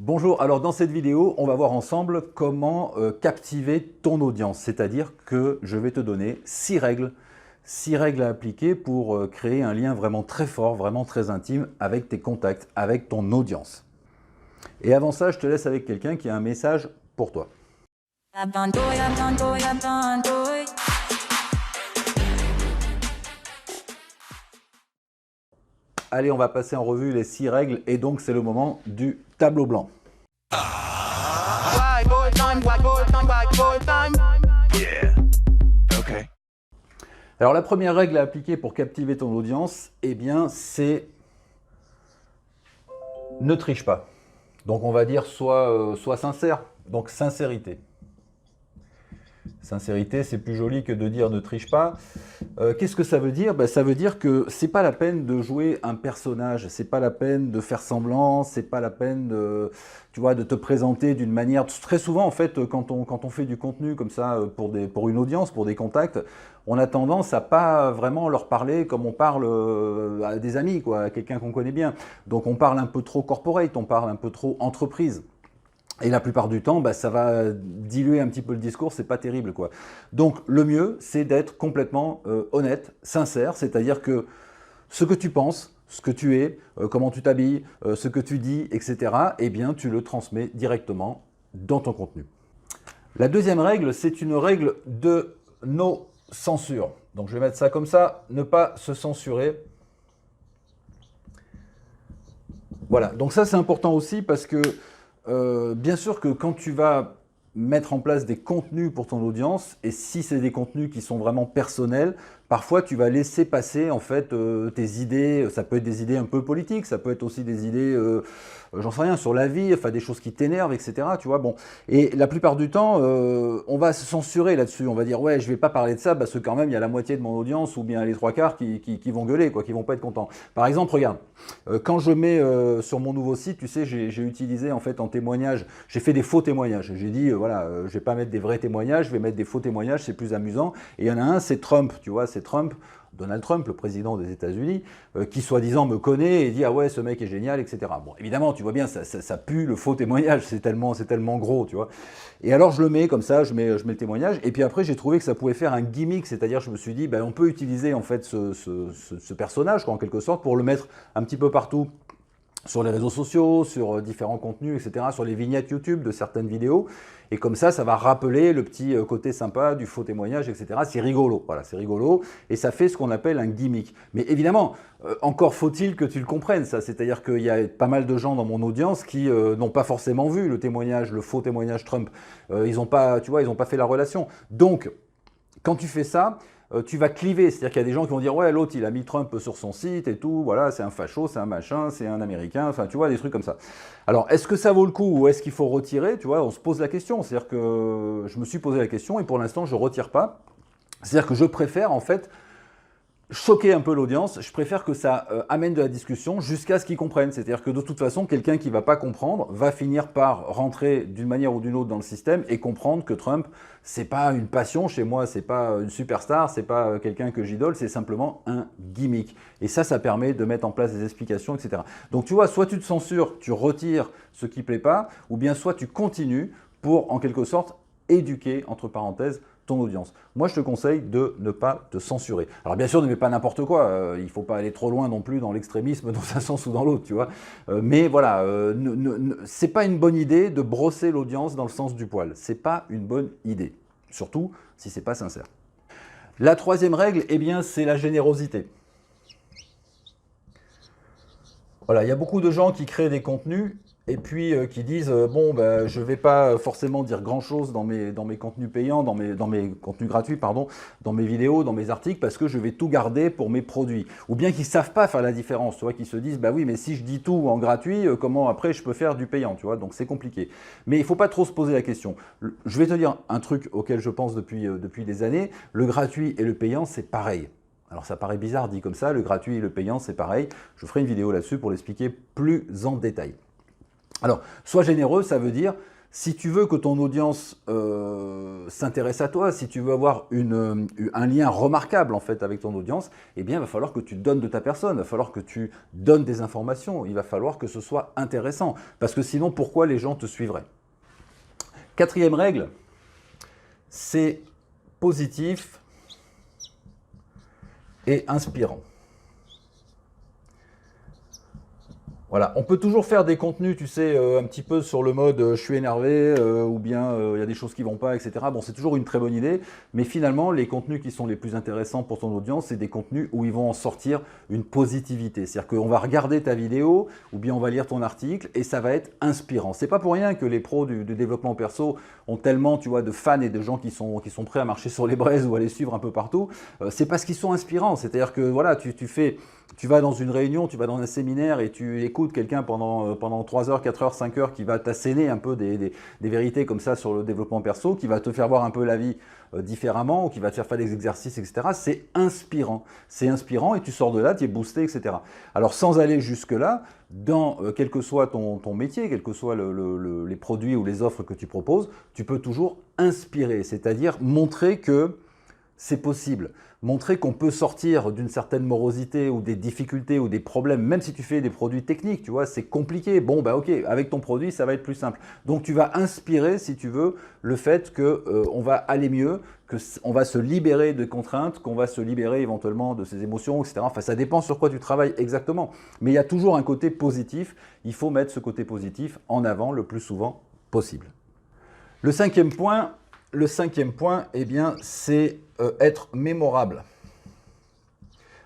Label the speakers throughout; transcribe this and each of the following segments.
Speaker 1: Bonjour, alors dans cette vidéo, on va voir ensemble comment captiver ton audience. C'est-à-dire que je vais te donner 6 règles à appliquer pour créer un lien vraiment très fort, vraiment très intime avec tes contacts, avec ton audience. Et avant ça, je te laisse avec quelqu'un qui a un message pour toi. Allez, on va passer en revue les 6 règles et donc c'est le moment du tableau blanc. Alors la première règle à appliquer pour captiver ton audience, eh bien c'est ne triche pas. Donc on va dire sois sincère, donc sincérité. Sincérité, c'est plus joli que de dire ne triche pas. Qu'est-ce que ça veut dire? Ça veut dire que c'est pas la peine de jouer un personnage, c'est pas la peine de faire semblant, c'est pas la peine de, tu vois, de te présenter d'une manière. Très souvent, en fait, quand on fait du contenu comme ça pour une audience, pour des contacts, on a tendance à pas vraiment leur parler comme on parle à des amis, quoi, à quelqu'un qu'on connaît bien. Donc on parle un peu trop corporate, on parle un peu trop entreprise. Et la plupart du temps, ça va diluer un petit peu le discours, c'est pas terrible, quoi. Donc le mieux, c'est d'être complètement honnête, sincère, c'est-à-dire que ce que tu penses, ce que tu es, comment tu t'habilles, ce que tu dis, etc., eh bien tu le transmets directement dans ton contenu. La deuxième règle, c'est une règle de no censure. Donc je vais mettre ça comme ça, ne pas se censurer. Voilà, donc ça c'est important aussi parce que bien sûr que quand tu vas mettre en place des contenus pour ton audience, et si c'est des contenus qui sont vraiment personnels, parfois tu vas laisser passer en fait tes idées, ça peut être des idées un peu politiques, ça peut être aussi des idées, j'en sais rien, sur la vie, enfin des choses qui t'énervent, etc. Tu vois, bon. Et la plupart du temps, on va se censurer là-dessus, on va dire ouais, je vais pas parler de ça parce que quand même il y a la moitié de mon audience ou bien les 3/4 qui vont gueuler, quoi, qui vont pas être contents. Par exemple, regarde, quand je mets sur mon nouveau site, tu sais, j'ai utilisé en fait en témoignage, j'ai fait des faux témoignages. J'ai dit voilà, je vais pas mettre des vrais témoignages, je vais mettre des faux témoignages, c'est plus amusant. Et il y en a un, c'est Trump, tu vois, c'est Trump, Donald Trump, le président des États-Unis, qui soi-disant me connaît et dit ah ouais, ce mec est génial, etc. Bon, évidemment, tu vois bien, ça pue le faux témoignage, c'est tellement gros, tu vois. Et alors je le mets comme ça, je mets le témoignage, et puis après j'ai trouvé que ça pouvait faire un gimmick, c'est-à-dire je me suis dit, on peut utiliser en fait ce personnage, quoi, en quelque sorte, pour le mettre un petit peu partout sur les réseaux sociaux, sur différents contenus, etc., sur les vignettes YouTube de certaines vidéos. Et comme ça va rappeler le petit côté sympa du faux témoignage, etc. C'est rigolo, voilà, c'est rigolo. Et ça fait ce qu'on appelle un gimmick. Mais évidemment, encore faut-il que tu le comprennes, ça. C'est-à-dire qu'il y a pas mal de gens dans mon audience qui n'ont pas forcément vu le témoignage, le faux témoignage Trump. Ils n'ont pas, tu vois, ils n'ont pas fait la relation. Donc, quand tu fais ça, tu vas cliver, c'est-à-dire qu'il y a des gens qui vont dire ouais, l'autre il a mis Trump sur son site et tout, voilà, c'est un facho, c'est un machin, c'est un américain, enfin tu vois, des trucs comme ça. Alors est-ce que ça vaut le coup ou est-ce qu'il faut retirer? Tu vois, on se pose la question, c'est-à-dire que je me suis posé la question et pour l'instant je ne retire pas. C'est-à-dire que je préfère en fait choquer un peu l'audience, je préfère que ça amène de la discussion jusqu'à ce qu'ils comprennent. C'est-à-dire que de toute façon, quelqu'un qui ne va pas comprendre va finir par rentrer d'une manière ou d'une autre dans le système et comprendre que Trump, c'est pas une passion chez moi, c'est pas une superstar, c'est pas quelqu'un que j'idole, c'est simplement un gimmick. Et ça permet de mettre en place des explications, etc. Donc tu vois, soit tu te censures, tu retires ce qui ne plaît pas, ou bien soit tu continues pour, en quelque sorte, éduquer, entre parenthèses, ton audience. Moi, je te conseille de ne pas te censurer. Alors bien sûr, ne mets pas n'importe quoi. Il ne faut pas aller trop loin non plus dans l'extrémisme, dans un sens ou dans l'autre, tu vois. Mais voilà, c'est pas une bonne idée de brosser l'audience dans le sens du poil. C'est pas une bonne idée. Surtout si c'est pas sincère. La troisième règle, eh bien, c'est la générosité. Voilà, il y a beaucoup de gens qui créent des contenus et puis qui disent bon, je ne vais pas forcément dire grand-chose dans mes contenus payants, dans mes contenus gratuits, pardon, dans mes vidéos, dans mes articles, parce que je vais tout garder pour mes produits. Ou bien qu'ils ne savent pas faire la différence, tu vois, qu'ils se disent bah oui, mais si je dis tout en gratuit, comment après je peux faire du payant, tu vois, donc c'est compliqué. Mais il ne faut pas trop se poser la question. Je vais te dire un truc auquel je pense depuis des années, le gratuit et le payant, c'est pareil. Alors ça paraît bizarre dit comme ça, le gratuit et le payant c'est pareil. Je ferai une vidéo là-dessus pour l'expliquer plus en détail. Alors, sois généreux, ça veut dire Si tu veux que ton audience s'intéresse à toi, si tu veux avoir un lien remarquable en fait avec ton audience, eh bien il va falloir que tu donnes de ta personne, il va falloir que tu donnes des informations, il va falloir que ce soit intéressant. Parce que sinon, pourquoi les gens te suivraient? Quatrième règle, c'est positif et inspirant. Voilà, on peut toujours faire des contenus, tu sais, un petit peu sur le mode je suis énervé ou bien il y a des choses qui vont pas, etc. Bon, c'est toujours une très bonne idée, mais finalement, les contenus qui sont les plus intéressants pour ton audience, c'est des contenus où ils vont en sortir une positivité. C'est-à-dire qu'on va regarder ta vidéo ou bien on va lire ton article et ça va être inspirant. C'est pas pour rien que les pros du développement perso ont tellement, tu vois, de fans et de gens qui sont prêts à marcher sur les braises ou à les suivre un peu partout. C'est parce qu'ils sont inspirants. C'est-à-dire que voilà, tu vas dans une réunion, tu vas dans un séminaire et tu écoutes quelqu'un pendant 3 heures, 4 heures, 5 heures qui va t'asséner un peu des vérités comme ça sur le développement perso, qui va te faire voir un peu la vie différemment ou qui va te faire des exercices, etc. C'est inspirant. C'est inspirant et tu sors de là, tu es boosté, etc. Alors sans aller jusque-là, dans quel que soit ton métier, quels que soient les produits ou les offres que tu proposes, tu peux toujours inspirer, c'est-à-dire montrer que c'est possible. Montrer qu'on peut sortir d'une certaine morosité ou des difficultés ou des problèmes, même si tu fais des produits techniques, tu vois, c'est compliqué. Bon, bah ok, avec ton produit, ça va être plus simple. Donc tu vas inspirer, si tu veux, le fait qu'on va aller mieux, qu'on va se libérer de contraintes, qu'on va se libérer éventuellement de ses émotions, etc. Enfin, ça dépend sur quoi tu travailles exactement. Mais il y a toujours un côté positif. Il faut mettre ce côté positif en avant le plus souvent possible. Le cinquième point, eh bien, c'est être mémorable.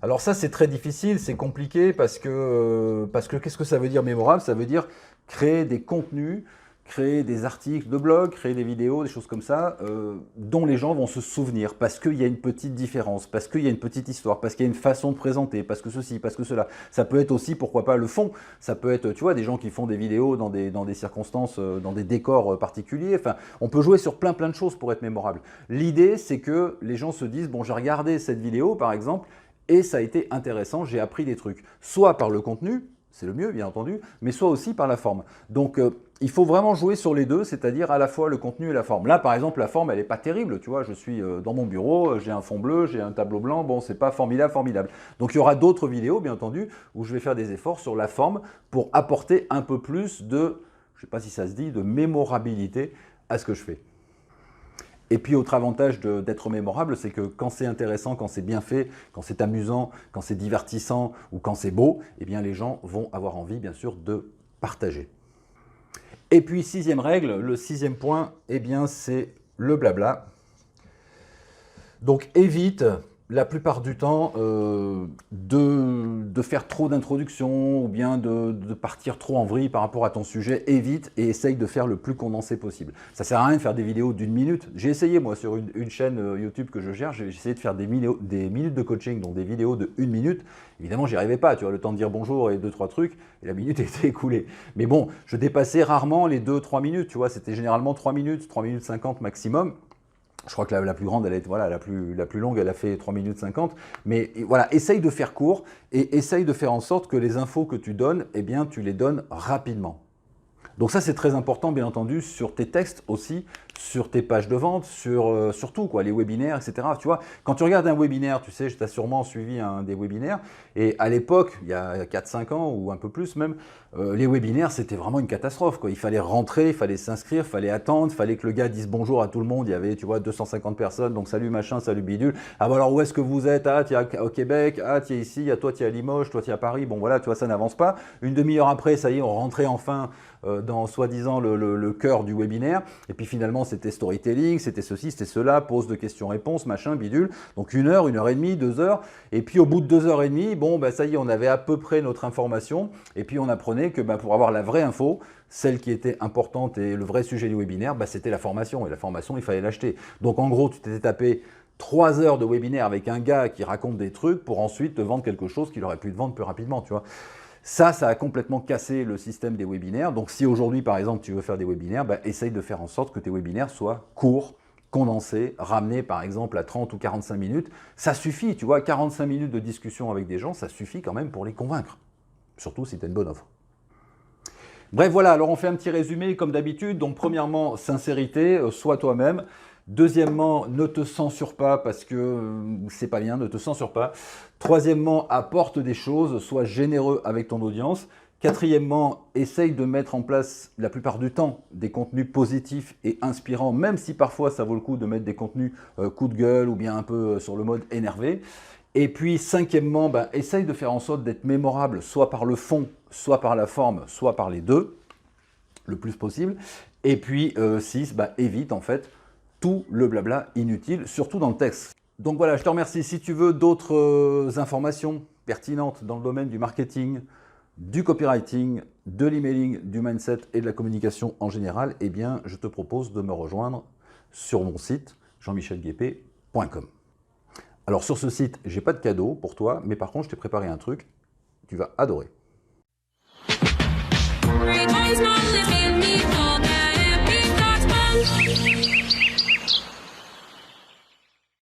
Speaker 1: Alors ça, c'est très difficile, c'est compliqué parce que qu'est-ce que ça veut dire mémorable? Ça veut dire créer des contenus, créer des articles de blog, créer des vidéos, des choses comme ça, dont les gens vont se souvenir, parce qu'il y a une petite différence, parce qu'il y a une petite histoire, parce qu'il y a une façon de présenter, parce que ceci, parce que cela. Ça peut être aussi, pourquoi pas, le fond. Ça peut être, tu vois, des gens qui font des vidéos dans des circonstances, dans des décors particuliers. Enfin, on peut jouer sur plein de choses pour être mémorable. L'idée, c'est que les gens se disent, bon, j'ai regardé cette vidéo, par exemple, et ça a été intéressant, j'ai appris des trucs. Soit par le contenu, c'est le mieux bien entendu, mais soit aussi par la forme. Donc il faut vraiment jouer sur les deux, c'est-à-dire à la fois le contenu et la forme. Là par exemple la forme elle n'est pas terrible, tu vois, je suis dans mon bureau, j'ai un fond bleu, j'ai un tableau blanc, bon c'est pas formidable. Donc il y aura d'autres vidéos bien entendu où je vais faire des efforts sur la forme pour apporter un peu plus de, je ne sais pas si ça se dit, de mémorabilité à ce que je fais. Et puis, autre avantage d'être mémorable, c'est que quand c'est intéressant, quand c'est bien fait, quand c'est amusant, quand c'est divertissant ou quand c'est beau, eh bien, les gens vont avoir envie, bien sûr, de partager. Et puis, sixième règle, le sixième point, eh bien, c'est le blabla. Donc, évite la plupart du temps de faire trop d'introductions ou bien de partir trop en vrille par rapport à ton sujet. Évite et essaye de faire le plus condensé possible. Ça sert à rien de faire des vidéos d'une minute. J'ai essayé moi sur une chaîne YouTube que je gère, j'ai essayé de faire des minutes de coaching, donc des vidéos de 1 minute. Évidemment, j'y arrivais pas, tu vois, le temps de dire bonjour et 2-3 trucs, et la minute était écoulée. Mais bon, je dépassais rarement les 2-3 minutes, tu vois, c'était généralement 3 minutes 50 maximum. Je crois que la plus grande, elle est, voilà, la plus longue, elle a fait 3 minutes 50. Mais voilà, essaye de faire court et essaye de faire en sorte que les infos que tu donnes, eh bien, tu les donnes rapidement. Donc ça, c'est très important, bien entendu, sur tes textes aussi, sur tes pages de vente, sur tout, quoi, les webinaires, etc. Tu vois, quand tu regardes un webinaire, tu sais, tu as sûrement suivi des webinaires, et à l'époque, il y a 4-5 ans ou un peu plus même, les webinaires, c'était vraiment une catastrophe, quoi. Il fallait rentrer, il fallait s'inscrire, il fallait attendre, il fallait que le gars dise bonjour à tout le monde. Il y avait, tu vois, 250 personnes, donc salut machin, salut bidule. Ah bah alors où est-ce que vous êtes? Ah, tu es au Québec, ah, tu es ici, ah, toi tu es à Limoges, toi tu es à Paris. Bon voilà, tu vois, ça n'avance pas. Une demi-heure après, ça y est, on rentrait enfin dans soi-disant le cœur du webinaire. Et puis finalement, c'était storytelling, c'était ceci, c'était cela, pose de questions-réponses, machin, bidule. Donc 1 heure, 1h30, 2 heures. Et puis au bout de 2h30, bon, bah ça y est, on avait à peu près notre information. Et puis on apprenait que bah, pour avoir la vraie info, celle qui était importante et le vrai sujet du webinaire, bah, c'était la formation. Et la formation, il fallait l'acheter. Donc en gros, tu t'étais tapé 3 heures de webinaire avec un gars qui raconte des trucs pour ensuite te vendre quelque chose qu'il aurait pu te vendre plus rapidement, tu vois. Ça a complètement cassé le système des webinaires. Donc si aujourd'hui, par exemple, tu veux faire des webinaires, bah, essaye de faire en sorte que tes webinaires soient courts, condensés, ramenés par exemple à 30 ou 45 minutes. Ça suffit, tu vois, 45 minutes de discussion avec des gens, ça suffit quand même pour les convaincre. Surtout si tu as une bonne offre. Bref, voilà, alors on fait un petit résumé comme d'habitude. Donc premièrement, sincérité, sois toi-même. Deuxièmement, ne te censure pas parce que c'est pas bien, ne te censure pas. Troisièmement, apporte des choses, sois généreux avec ton audience. Quatrièmement, essaye de mettre en place la plupart du temps des contenus positifs et inspirants, même si parfois ça vaut le coup de mettre des contenus coup de gueule ou bien un peu sur le mode énervé. Et puis cinquièmement, essaye de faire en sorte d'être mémorable, soit par le fond, soit par la forme, soit par les deux, le plus possible. Et puis 6, évite en fait tout le blabla inutile, surtout dans le texte. Donc voilà, je te remercie. Si tu veux d'autres informations pertinentes dans le domaine du marketing, du copywriting, de l'emailing, du mindset et de la communication en général, eh bien, je te propose de me rejoindre sur mon site jean-michelguépé.com. Alors sur ce site, j'ai pas de cadeau pour toi, mais par contre, je t'ai préparé un truc, tu vas adorer.
Speaker 2: Great minds not living, me all that, me God's